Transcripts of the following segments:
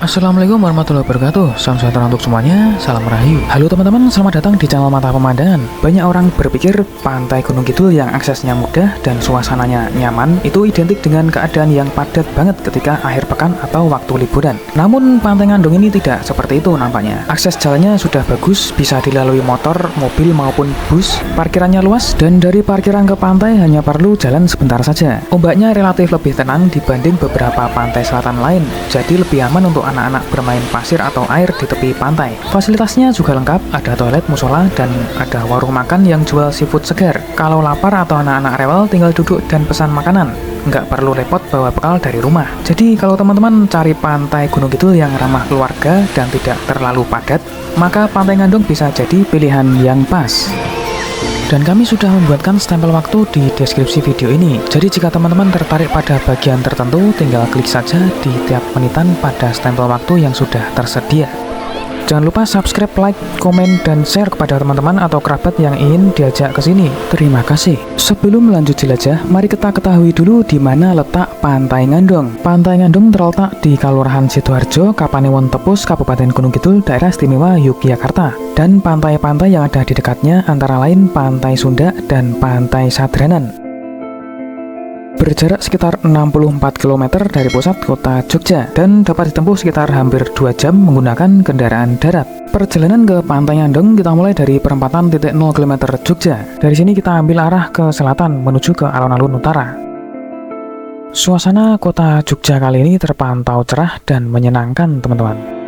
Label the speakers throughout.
Speaker 1: Assalamualaikum warahmatullahi wabarakatuh. Salam sejahtera untuk semuanya. Salam Rahayu. Halo teman-teman, selamat datang di channel Mata Pemandangan. Banyak orang berpikir pantai Gunung Kidul yang aksesnya mudah dan suasananya nyaman itu identik dengan keadaan yang padat banget ketika akhir pekan atau waktu liburan. Namun Pantai Ngandung ini tidak seperti itu nampaknya. Akses jalannya sudah bagus, bisa dilalui motor, mobil maupun bus. Parkirannya luas dan dari parkiran ke pantai hanya perlu jalan sebentar saja. Ombaknya relatif lebih tenang dibanding beberapa pantai selatan lain, jadi lebih aman untuk anak-anak bermain pasir atau air di tepi pantai. Fasilitasnya juga lengkap, ada toilet, musola, dan ada warung makan yang jual seafood segar. Kalau lapar atau anak-anak rewel, tinggal duduk dan pesan makanan. Nggak perlu repot bawa bekal dari rumah. Jadi kalau teman-teman cari pantai Gunung Kidul yang ramah keluarga dan tidak terlalu padat, maka Pantai Ngandung bisa jadi pilihan yang pas. Dan kami sudah membuatkan stempel waktu di deskripsi video ini. Jadi jika teman-teman tertarik pada bagian tertentu, tinggal klik saja di tiap menitan pada stempel waktu yang sudah tersedia. Jangan lupa subscribe, like, komen, dan share kepada teman-teman atau kerabat yang ingin diajak ke sini. Terima kasih. Sebelum lanjut jelajah, mari kita ketahui dulu di mana letak Pantai Ngandung. Pantai Ngandung terletak di Kelurahan Sidoarjo, Kapanewon Tepus, Kabupaten Gunung Kidul, Daerah Istimewa Yogyakarta. Dan pantai-pantai yang ada di dekatnya antara lain Pantai Sunda dan Pantai Sadranan. Berjarak sekitar 64 km dari pusat kota Jogja dan dapat ditempuh sekitar hampir 2 jam menggunakan kendaraan darat. Perjalanan ke Pantai Ngandung kita mulai dari perempatan 0 km Jogja. Dari sini kita ambil arah ke selatan menuju ke alun-alun utara. Suasana kota Jogja kali ini terpantau cerah dan menyenangkan, teman-teman.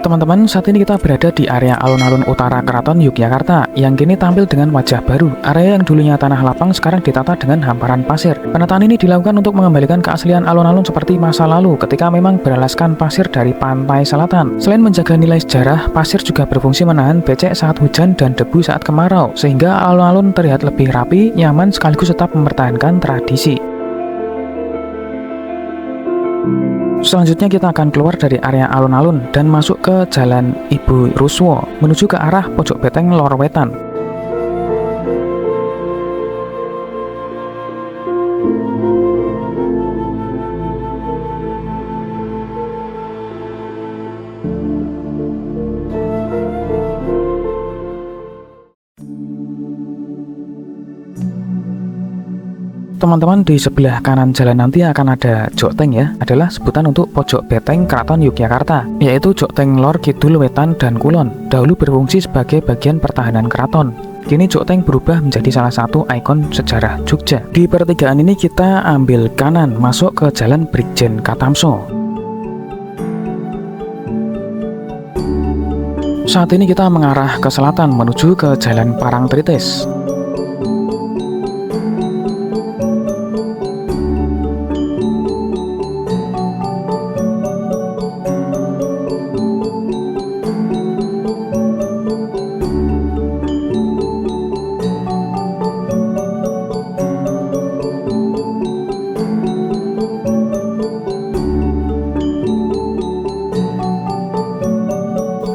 Speaker 1: Teman-teman, saat ini kita berada di area alun-alun utara Keraton Yogyakarta yang kini tampil dengan wajah baru. Area yang dulunya tanah lapang sekarang ditata dengan hamparan pasir. Penataan ini dilakukan untuk mengembalikan keaslian alun-alun seperti masa lalu ketika memang beralaskan pasir dari pantai selatan. Selain menjaga nilai sejarah, pasir juga berfungsi menahan becek saat hujan dan debu saat kemarau, sehingga alun-alun terlihat lebih rapi, nyaman sekaligus tetap mempertahankan tradisi. Selanjutnya kita akan keluar dari area alun-alun dan masuk ke Jalan Ibu Ruswo menuju ke arah Pojok Beteng Lor Wetan. Teman-teman, di sebelah kanan jalan nanti akan ada Jokteng ya, adalah sebutan untuk Pojok Beteng Keraton Yogyakarta, yaitu Jokteng Lor Kidul Wetan dan Kulon. Dahulu berfungsi sebagai bagian pertahanan keraton. Kini Jokteng berubah menjadi salah satu ikon sejarah Jogja. Di pertigaan ini kita ambil kanan masuk ke Jalan Brigjen Katamso. Saat ini kita mengarah ke selatan menuju ke Jalan Parangtritis.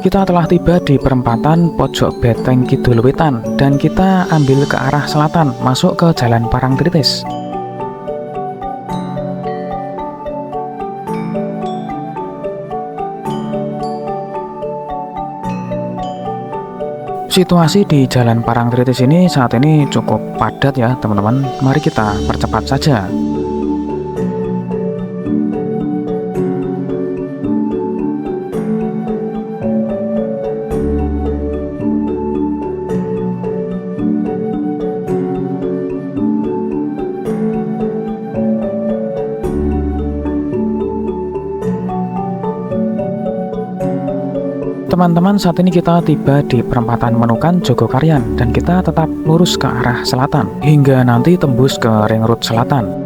Speaker 1: Kita telah tiba di perempatan Pojok Beteng Kidul Wetan dan kita ambil ke arah selatan masuk ke Jalan Parangtritis. Situasi di Jalan Parangtritis ini saat ini cukup padat ya teman-teman. Mari kita percepat saja. Teman-teman, saat ini kita tiba di perempatan Menukan Jogokaryan dan kita tetap lurus ke arah selatan hingga nanti tembus ke Ring Road Selatan.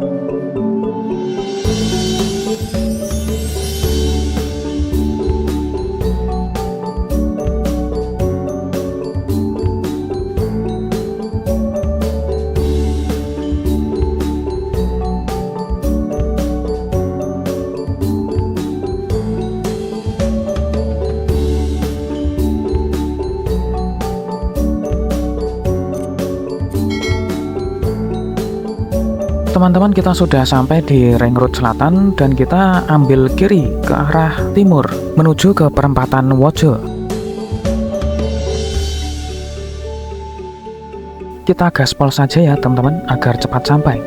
Speaker 1: teman-teman, kita sudah sampai di Ring Road Selatan dan kita ambil kiri ke arah timur menuju ke perempatan Wojo. Kita gaspol saja ya teman-teman agar cepat sampai.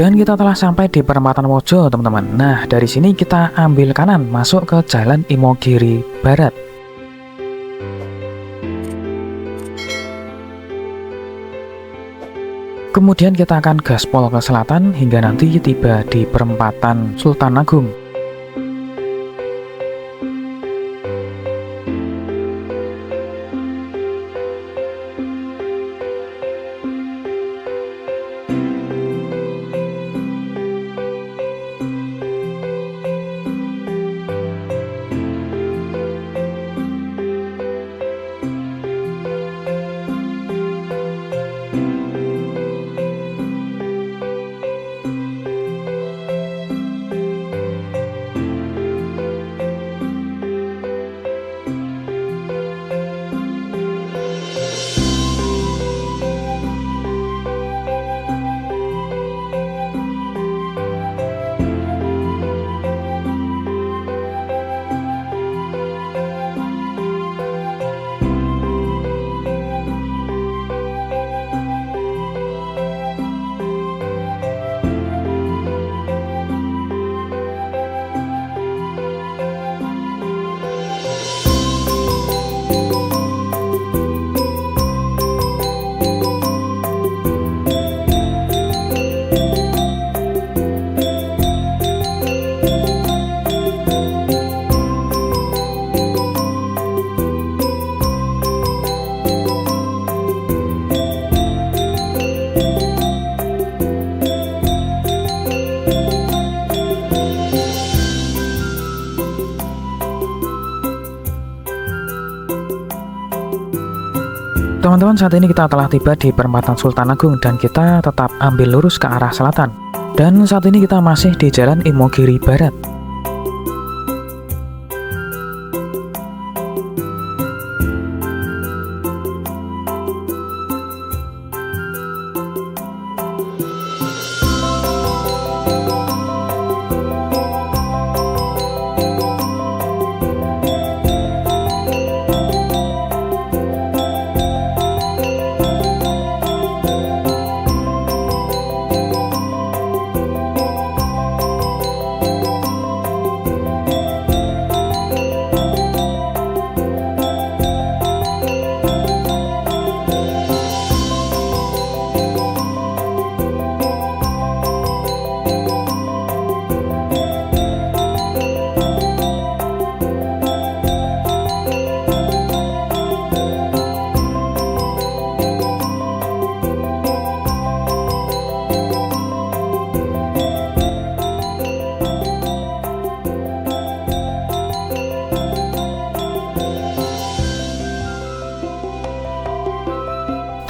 Speaker 1: Dan kita telah sampai di perempatan Wojo teman-teman. Nah, dari sini kita ambil kanan masuk ke Jalan Imogiri Barat. Kemudian kita akan gaspol ke selatan hingga nanti tiba di perempatan Sultan Agung. Teman-teman, saat ini kita telah tiba di perempatan Sultan Agung dan kita tetap ambil lurus ke arah selatan. Dan saat ini kita masih di Jalan Imogiri Barat.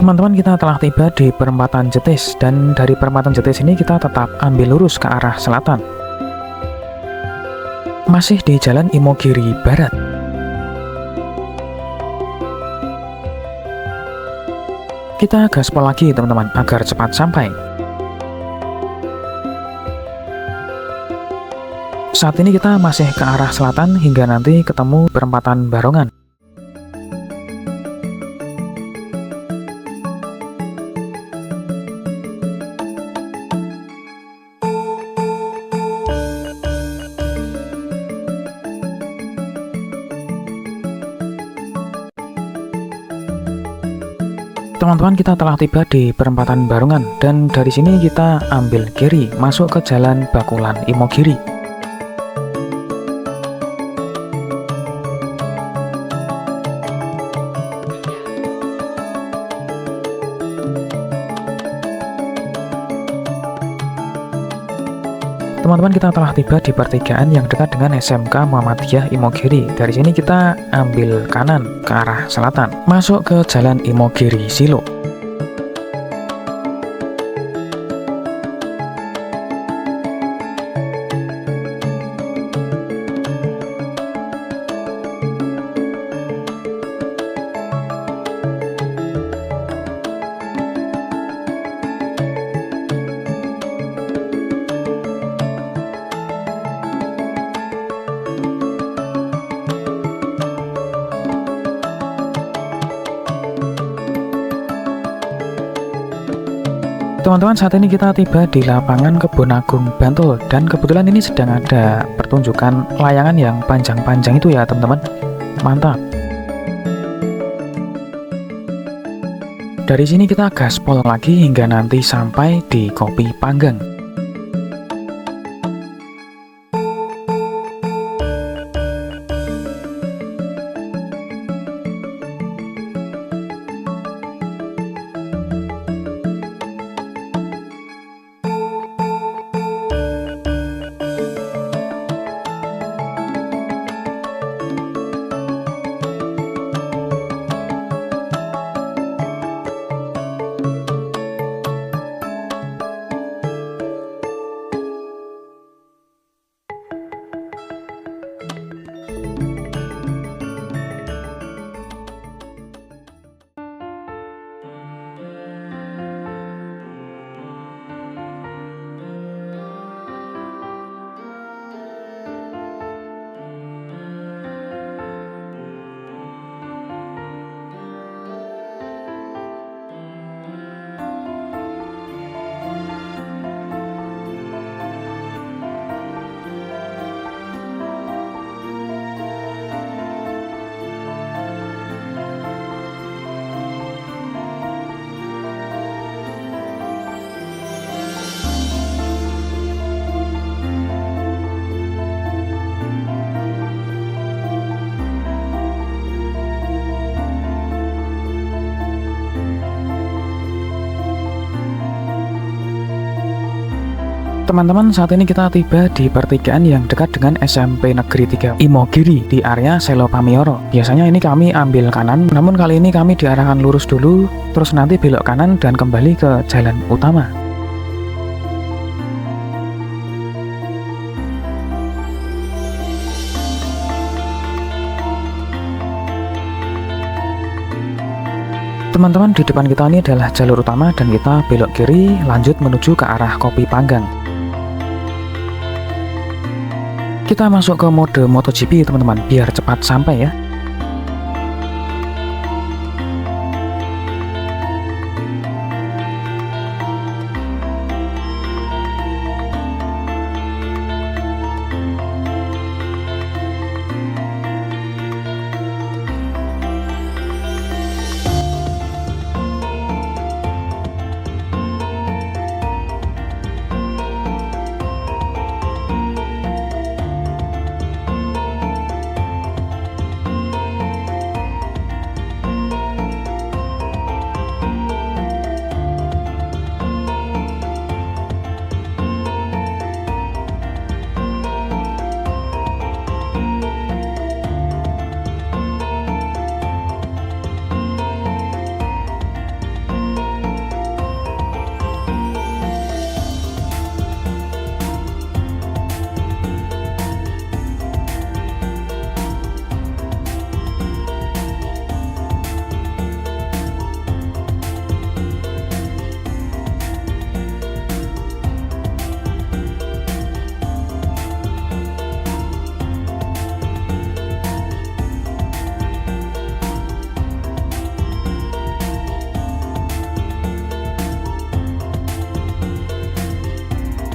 Speaker 1: Teman-teman, kita telah tiba di perempatan Jetis dan dari perempatan Jetis ini kita tetap ambil lurus ke arah selatan. Masih di Jalan Imogiri Barat. Kita gaspol lagi teman-teman agar cepat sampai. Saat ini kita masih ke arah selatan hingga nanti ketemu perempatan Barongan. Teman-teman, kita telah tiba di perempatan Barongan dan dari sini kita ambil kiri masuk ke Jalan Bakulan Imogiri. Teman-teman, kita telah tiba di pertigaan yang dekat dengan SMK Muhammadiyah Imogiri. Dari sini kita ambil kanan ke arah selatan, masuk ke Jalan Imogiri Silo. Teman-teman, saat ini kita tiba di lapangan Kebun Agung Bantul dan kebetulan ini sedang ada pertunjukan layangan yang panjang-panjang itu ya teman-teman. Mantap. Dari sini kita gaspol lagi hingga nanti sampai di Kopi Panggang. Teman-teman, saat ini kita tiba di pertigaan yang dekat dengan SMP Negeri 3 Imogiri di area Selo Pamioro. Biasanya ini kami ambil kanan, namun kali ini kami diarahkan lurus dulu, terus nanti belok kanan dan kembali ke jalan utama. Teman-teman, di depan kita ini adalah jalur utama dan kita belok kiri lanjut menuju ke arah Kopi Panggang. Kita masuk ke mode MotoGP teman-teman, biar cepat sampai ya.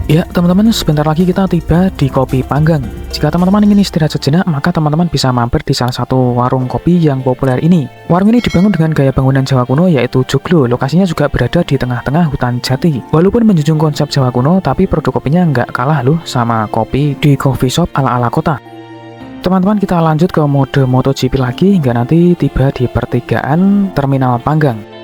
Speaker 1: Ya teman-teman, sebentar lagi kita tiba di Kopi Panggang. Jika teman-teman ingin istirahat sejenak, maka teman-teman bisa mampir di salah satu warung kopi yang populer ini. Warung ini dibangun dengan gaya bangunan Jawa kuno yaitu joglo. Lokasinya juga berada di tengah-tengah hutan jati. Walaupun menjunjung konsep Jawa kuno, tapi produk kopinya nggak kalah loh sama kopi di coffee shop ala-ala kota. Teman-teman, kita lanjut ke mode MotoGP lagi hingga nanti tiba di pertigaan Terminal Panggang.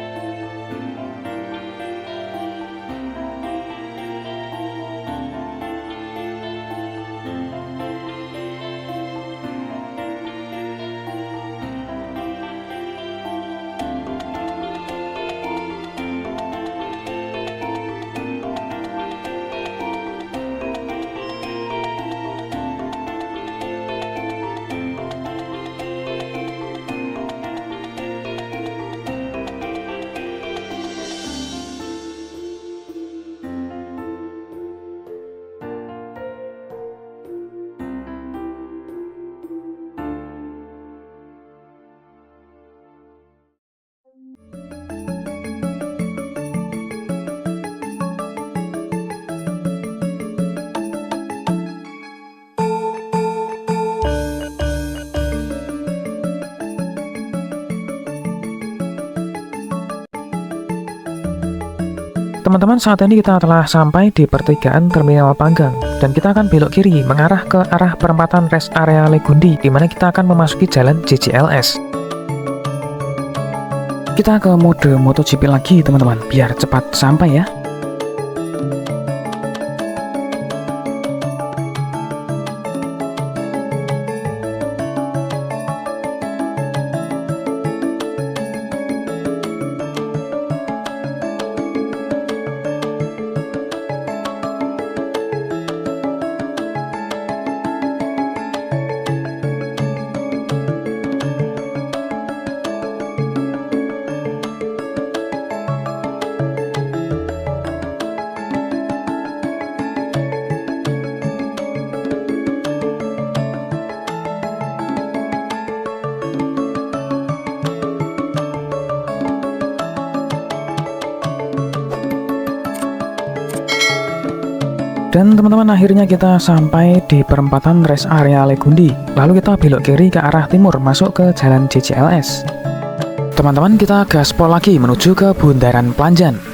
Speaker 1: teman-teman, saat ini kita telah sampai di pertigaan Terminal Panggang dan kita akan belok kiri mengarah ke arah perempatan rest area Legundi, di mana kita akan memasuki jalan JCLS. Kita ke mode MotoGP lagi teman-teman, biar cepat sampai ya. Dan teman-teman, akhirnya kita sampai di perempatan rest area Legundi. Lalu kita belok kiri ke arah timur masuk ke jalan JCLS. Teman-teman, kita gaspol lagi menuju ke Bundaran Planjan.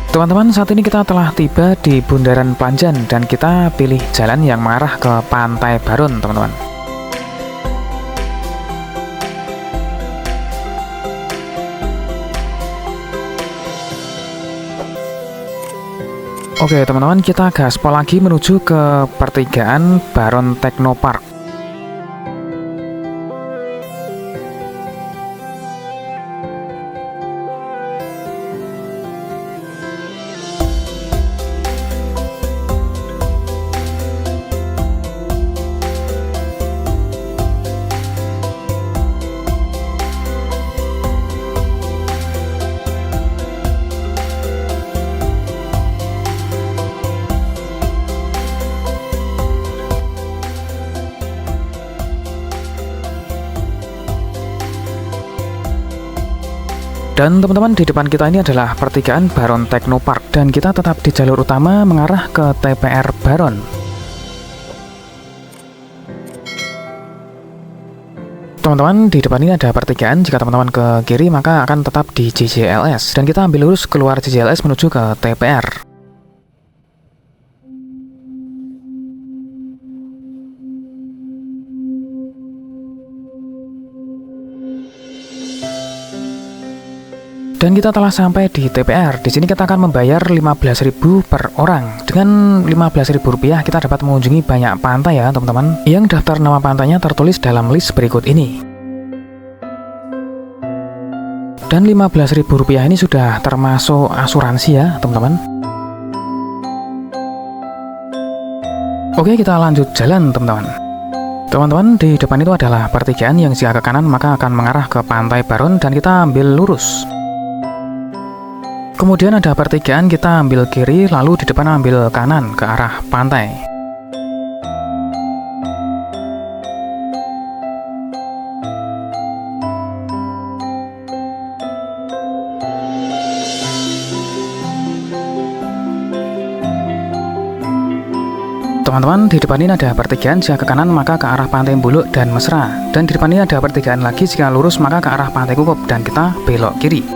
Speaker 1: Teman-teman, saat ini kita telah tiba di Bundaran Panjan dan kita pilih jalan yang mengarah ke Pantai Baron, teman-teman. Oke teman-teman, kita gaspol lagi menuju ke pertigaan Baron Technopark. Dan teman-teman, di depan kita ini adalah pertigaan Baron Technopark dan kita tetap di jalur utama mengarah ke TPR Baron. Teman-teman, di depan ini ada pertigaan. Jika teman-teman ke kiri maka akan tetap di JJLS dan kita ambil lurus keluar JJLS menuju ke TPR. Dan kita telah sampai di TPR. Di sini kita akan membayar 15.000 per orang. Dengan 15.000 rupiah kita dapat mengunjungi banyak pantai ya teman-teman. Yang daftar nama pantainya tertulis dalam list berikut ini. Dan 15.000 rupiah ini sudah termasuk asuransi ya teman-teman. Oke, kita lanjut jalan teman-teman. Teman-teman, di depan itu adalah pertigaan yang jika ke kanan maka akan mengarah ke Pantai Baron dan kita ambil lurus. Kemudian ada pertigaan, kita ambil kiri, lalu di depan ambil kanan ke arah pantai. Teman-teman, di depan ini ada pertigaan, jika ke kanan maka ke arah Pantai Buluk dan Mesra. Dan di depan ini ada pertigaan lagi, jika lurus maka ke arah Pantai Kukup dan kita belok kiri.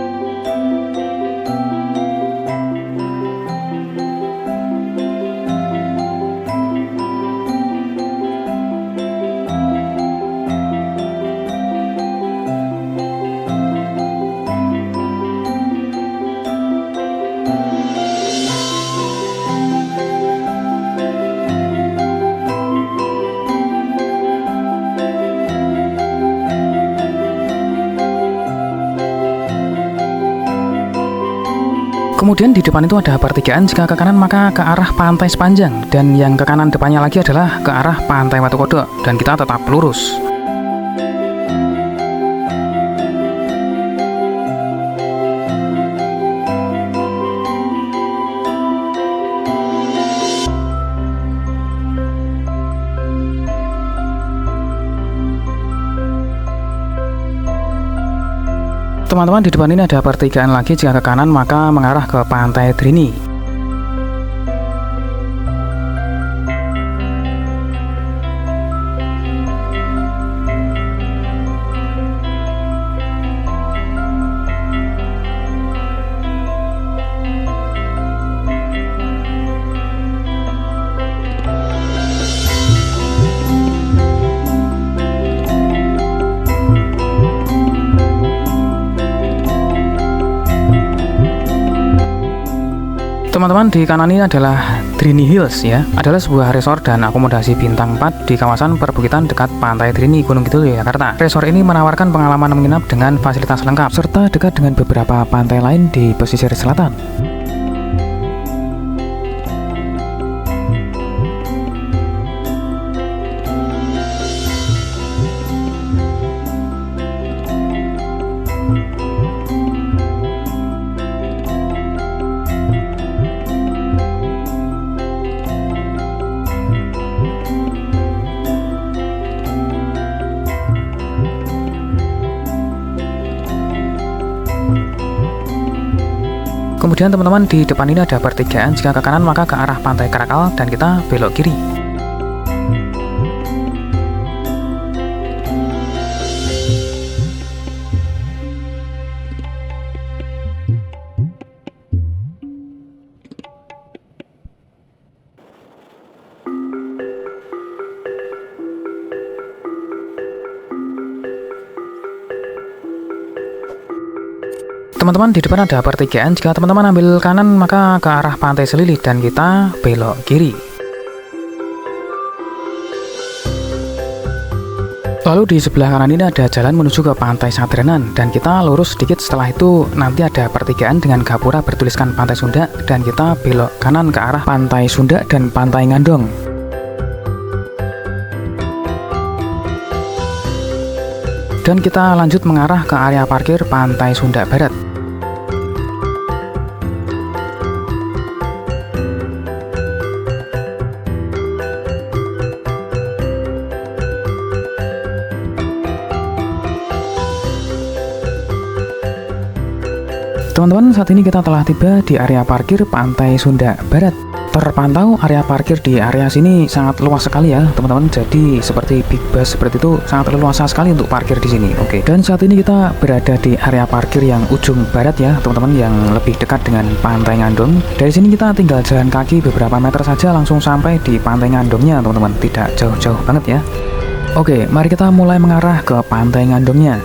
Speaker 1: Kemudian di depan itu ada pertigaan, jika ke kanan maka ke arah Pantai Sepanjang dan yang ke kanan depannya lagi adalah ke arah Pantai Watu Kodok dan kita tetap lurus. Teman-teman, di depan ini ada pertigaan lagi, jika ke kanan maka mengarah ke Pantai Drini. Teman-teman, di kanan ini adalah Drini Hills ya, adalah sebuah resort dan akomodasi bintang 4 di kawasan perbukitan dekat Pantai Drini, Gunung Kidul, Yogyakarta. Resort ini menawarkan pengalaman menginap dengan fasilitas lengkap serta dekat dengan beberapa pantai lain di pesisir selatan. Kemudian teman-teman, di depan ini ada pertigaan, jika ke kanan maka ke arah Pantai Karakal dan kita belok kiri. Teman-teman, di depan ada pertigaan. Jika teman-teman ambil kanan maka ke arah Pantai Selilit dan kita belok kiri. Lalu di sebelah kanan ini ada jalan menuju ke Pantai Sadranan dan kita lurus sedikit. Setelah itu nanti ada pertigaan dengan gapura bertuliskan Pantai Sunda dan kita belok kanan ke arah Pantai Sunda dan Pantai Ngandong. Dan kita lanjut mengarah ke area parkir Pantai Sunda Barat. Teman-teman, saat ini kita telah tiba di area parkir Pantai Sunda Barat. Terpantau area parkir di area sini sangat luas sekali ya, teman-teman. Jadi seperti big bus seperti itu, sangat leluasa sekali untuk parkir di sini. Oke. Dan saat ini kita berada di area parkir yang ujung barat ya, teman-teman, yang lebih dekat dengan Pantai Ngandong. Dari sini kita tinggal jalan kaki beberapa meter saja langsung sampai di Pantai Ngandongnya, teman-teman. Tidak jauh-jauh banget ya. Oke, mari kita mulai mengarah ke Pantai Ngandongnya.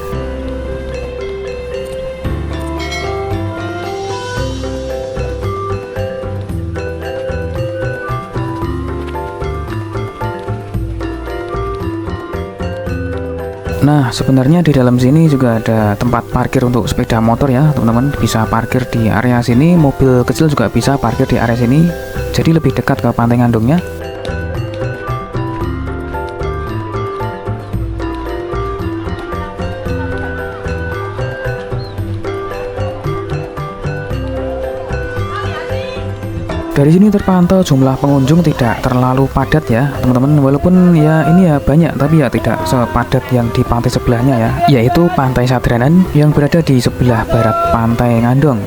Speaker 1: Nah, sebenarnya di dalam sini juga ada tempat parkir untuk sepeda motor ya, teman-teman. Bisa parkir di area sini, mobil kecil juga bisa parkir di area sini. Jadi lebih dekat ke Pantai Ngandongnya. Dari sini terpantau jumlah pengunjung tidak terlalu padat ya, teman-teman. Walaupun ya ini ya banyak, tapi ya tidak sepadat yang di pantai sebelahnya ya, yaitu Pantai Sadranan yang berada di sebelah barat Pantai Ngandong.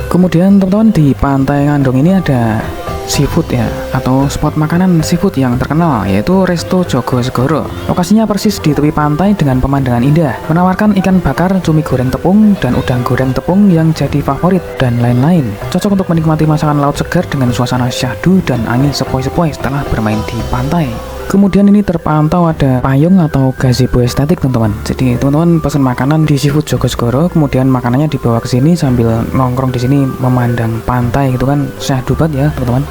Speaker 1: Kemudian teman-teman, di Pantai Ngandong ini ada seafood ya, atau spot makanan seafood yang terkenal, yaitu Resto Jogo Segoro. Lokasinya persis di tepi pantai dengan pemandangan indah, menawarkan ikan bakar, cumi goreng tepung, dan udang goreng tepung yang jadi favorit, dan lain-lain. Cocok untuk menikmati masakan laut segar dengan suasana syahdu dan angin sepoi-sepoi setelah bermain di pantai. Kemudian ini terpantau ada payung atau gazebo estetik, teman-teman. Jadi teman-teman pesan makanan di seafood Jogo Segoro, kemudian makanannya dibawa ke sini sambil nongkrong di sini memandang pantai gitu kan, syahdu banget ya, teman-teman.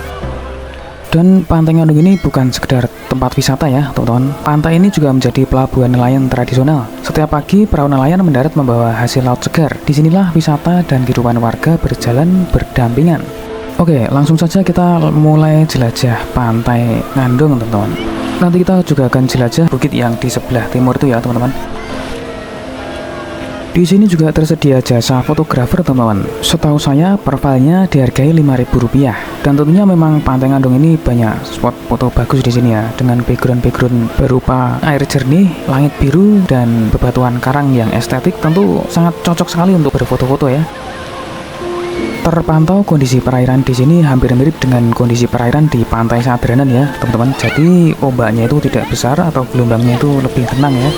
Speaker 1: Dan Pantai Ngandong ini bukan sekedar tempat wisata ya, teman-teman. Pantai ini juga menjadi pelabuhan nelayan tradisional. Setiap pagi perahu nelayan mendarat membawa hasil laut segar. Disinilah wisata dan kehidupan warga berjalan berdampingan. Oke, langsung saja kita mulai jelajah Pantai Ngandong, teman-teman. Nanti kita juga akan jelajah bukit yang di sebelah timur itu ya, teman-teman. Di sini juga tersedia jasa fotografer, teman-teman. Setahu saya per filenya dihargai Rp5.000. Dan tentunya memang Pantai Ngandong ini banyak spot foto bagus di sini ya, dengan background berupa air jernih, langit biru, dan bebatuan karang yang estetik. Tentu sangat cocok sekali untuk berfoto-foto ya. Terpantau kondisi perairan di sini hampir mirip dengan kondisi perairan di Pantai Sadranan ya, teman-teman. Jadi ombaknya itu tidak besar atau gelombangnya itu lebih tenang ya.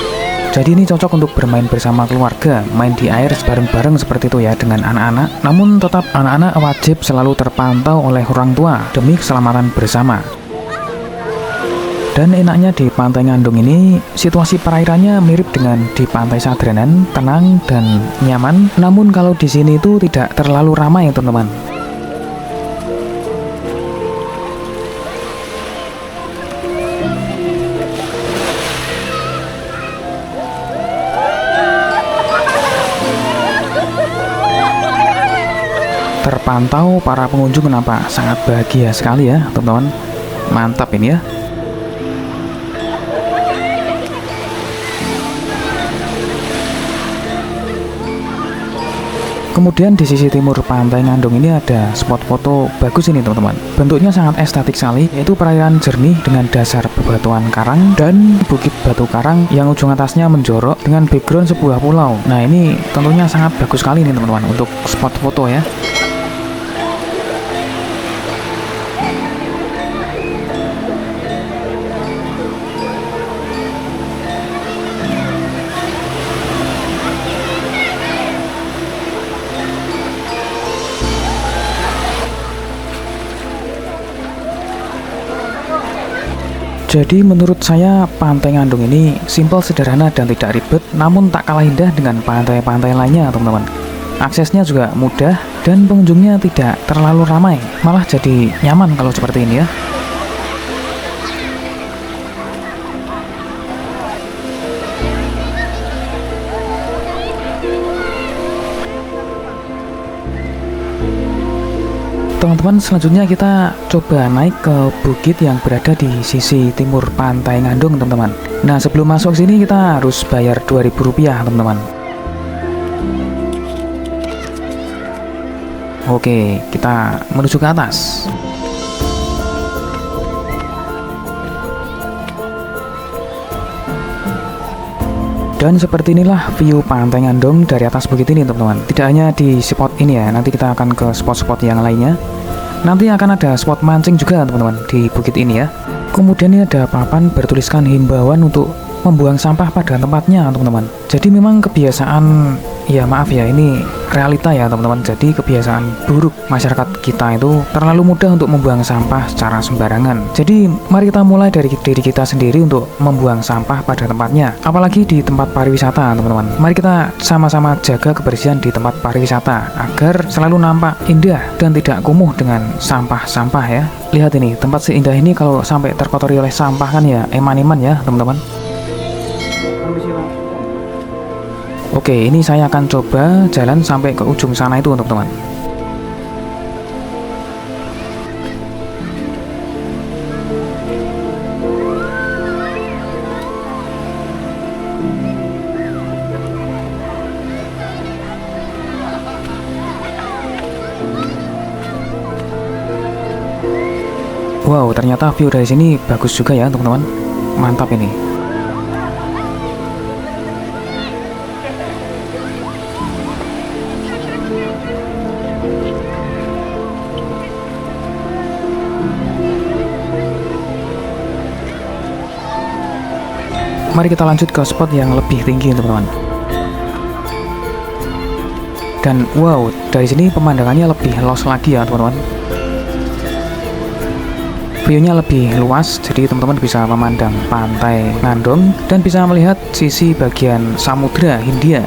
Speaker 1: Jadi ini cocok untuk bermain bersama keluarga, main di air bareng-bareng seperti itu ya dengan anak-anak. Namun tetap anak-anak wajib selalu terpantau oleh orang tua demi keselamatan bersama. Dan enaknya di Pantai Ngandong ini, situasi perairannya mirip dengan di Pantai Sadranan, tenang dan nyaman. Namun kalau di sini itu tidak terlalu ramai, teman-teman. Terpantau para pengunjung kenapa sangat bahagia sekali ya, teman-teman. Mantap ini ya. Kemudian di sisi timur Pantai Ngandong ini ada spot foto bagus ini, teman-teman. Bentuknya sangat estetik sekali, yaitu perairan jernih dengan dasar bebatuan karang dan bukit batu karang yang ujung atasnya menjorok dengan background sebuah pulau. Nah, ini tentunya sangat bagus sekali nih, teman-teman, untuk spot foto ya. Jadi menurut saya Pantai Ngandung ini simpel, sederhana, dan tidak ribet, namun tak kalah indah dengan pantai-pantai lainnya teman-teman. Aksesnya juga mudah dan pengunjungnya tidak terlalu ramai, malah jadi nyaman kalau seperti ini ya. Teman-teman, selanjutnya kita coba naik ke bukit yang berada di sisi timur Pantai Ngandung teman-teman. Nah, sebelum masuk sini kita harus bayar Rp2.000 teman-teman. Oke, kita menuju ke atas. Dan seperti inilah view Pantai Ngandung dari atas bukit ini teman-teman. Tidak hanya di spot ini ya, nanti kita akan ke spot-spot yang lainnya. Nanti akan ada spot mancing juga teman-teman di bukit ini ya. Kemudian ini ada papan bertuliskan himbauan untuk membuang sampah pada tempatnya teman-teman. Jadi memang kebiasaan, ya maaf ya, ini realita ya teman-teman. Jadi kebiasaan buruk masyarakat kita itu terlalu mudah untuk membuang sampah secara sembarangan. Jadi mari kita mulai dari diri kita sendiri untuk membuang sampah pada tempatnya. Apalagi di tempat pariwisata teman-teman. Mari kita sama-sama jaga kebersihan di tempat pariwisata agar selalu nampak indah dan tidak kumuh dengan sampah-sampah ya. Lihat ini, tempat seindah ini kalau sampai terkotori oleh sampah kan ya eman-eman ya teman-teman. Oke, ini saya akan coba jalan sampai ke ujung sana itu teman-teman. Wow, ternyata view dari sini bagus juga ya teman-teman. Mantap ini. Mari kita lanjut ke spot yang lebih tinggi teman-teman. Dan wow, dari sini pemandangannya lebih luas lagi ya teman-teman. View-nya lebih luas, jadi teman-teman bisa memandang Pantai Ngandung dan bisa melihat sisi bagian Samudra Hindia.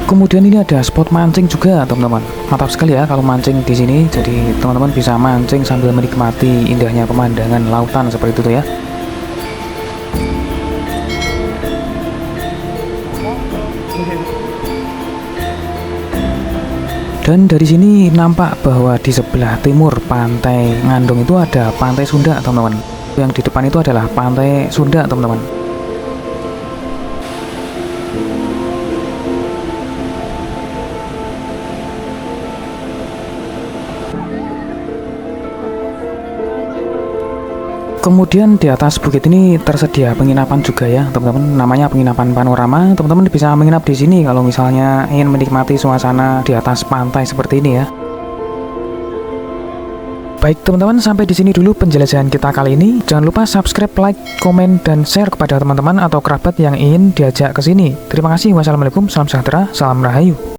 Speaker 1: Kemudian ini ada spot mancing juga teman-teman. Mantap sekali ya kalau mancing di sini. Jadi teman-teman bisa mancing sambil menikmati indahnya pemandangan lautan seperti itu ya. Dan dari sini nampak bahwa di sebelah timur Pantai Ngandung itu ada Pantai Sunda teman-teman. Yang di depan itu adalah Pantai Sunda teman-teman. Kemudian di atas bukit ini tersedia penginapan juga ya teman-teman, namanya penginapan panorama. Teman-teman bisa menginap di sini kalau misalnya ingin menikmati suasana di atas pantai seperti ini ya. Baik teman-teman, sampai di sini dulu penjelajahan kita kali ini. Jangan lupa subscribe, like, komen, dan share kepada teman-teman atau kerabat yang ingin diajak ke sini. Terima kasih. Wassalamualaikum, salam sejahtera, salam rahayu.